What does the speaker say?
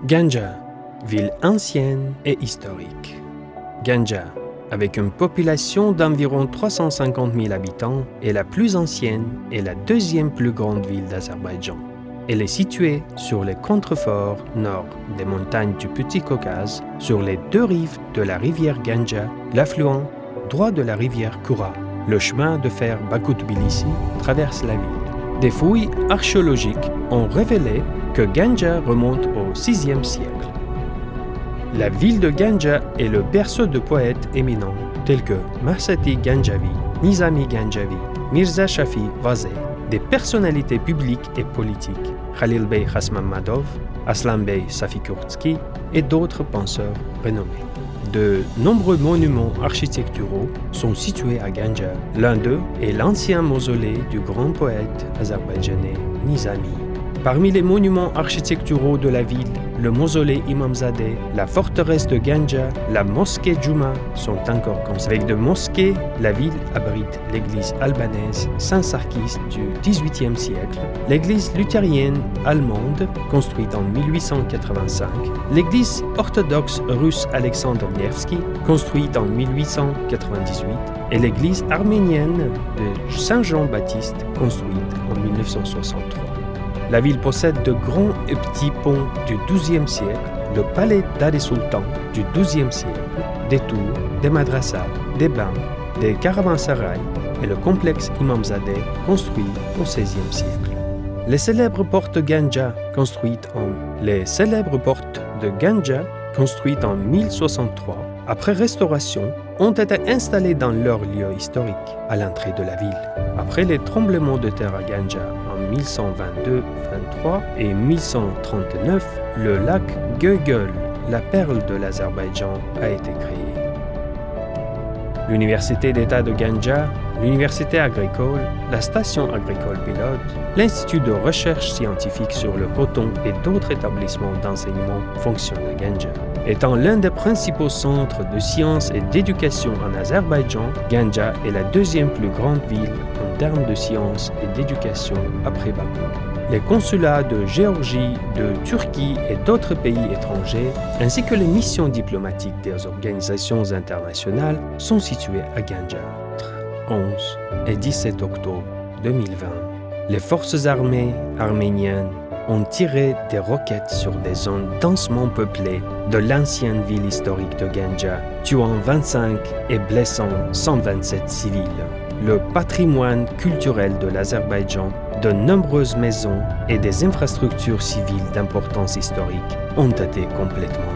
Ganja, ville ancienne et historique. Ganja, avec une population d'environ 350 000 habitants, est la plus ancienne et la deuxième plus grande ville d'Azerbaïdjan. Elle est située sur les contreforts nord des montagnes du Petit Caucase, sur les deux rives de la rivière Ganja, l'affluent droit de la rivière Koura. Le chemin de fer Bakou-Tbilissi traverse la ville. Des fouilles archéologiques ont révélé que Ganja remonte au VIe siècle. La ville de Ganja est le berceau de poètes éminents tels que Mahsati Ganjavi, Nizami Ganjavi, Mirza Shafi Vazeh, des personnalités publiques et politiques, Khalil Bey Khasmamadov, Aslan Bey Safikurtsky et d'autres penseurs renommés. De nombreux monuments architecturaux sont situés à Ganja. L'un d'eux est l'ancien mausolée du grand poète azerbaïdjanais Nizami. Parmi les monuments architecturaux de la ville, le mausolée Imamzadeh, la forteresse de Ganja, la mosquée Juma sont encore conservées. Avec de mosquées, la ville abrite l'église albanaise Saint-Sarkis du XVIIIe siècle, l'église luthérienne allemande construite en 1885, l'église orthodoxe russe Alexandre Nevski construite en 1898 et l'église arménienne de Saint-Jean-Baptiste construite en 1963. La ville possède de grands et petits ponts du XIIe siècle, le palais d'Adé Sultan du XIIe siècle, des tours, des madrasas, des bains, des caravansérails et le complexe Imamzadeh construit au XVIe siècle. Les célèbres portes de Ganja construites en 1063, après restauration, ont été installées dans leur lieu historique, à l'entrée de la ville. Après les tremblements de terre à Ganja en 1122-23 et 1139, le lac Gögöl, la perle de l'Azerbaïdjan, a été créé. L'Université d'État de Ganja, l'Université agricole, la station agricole pilote, l'Institut de recherche scientifique sur le coton et d'autres établissements d'enseignement fonctionnent à Ganja. Étant l'un des principaux centres de sciences et d'éducation en Azerbaïdjan, Ganja est la deuxième plus grande ville en termes de sciences et d'éducation après Bakou. Les consulats de Géorgie, de Turquie et d'autres pays étrangers, ainsi que les missions diplomatiques des organisations internationales, sont situés à Ganja. 11 et 17 octobre 2020, les forces armées arméniennes ont tiré des roquettes sur des zones densément peuplées de l'ancienne ville historique de Ganja, tuant 25 et blessant 127 civils. Le patrimoine culturel de l'Azerbaïdjan, de nombreuses maisons et des infrastructures civiles d'importance historique ont été complètement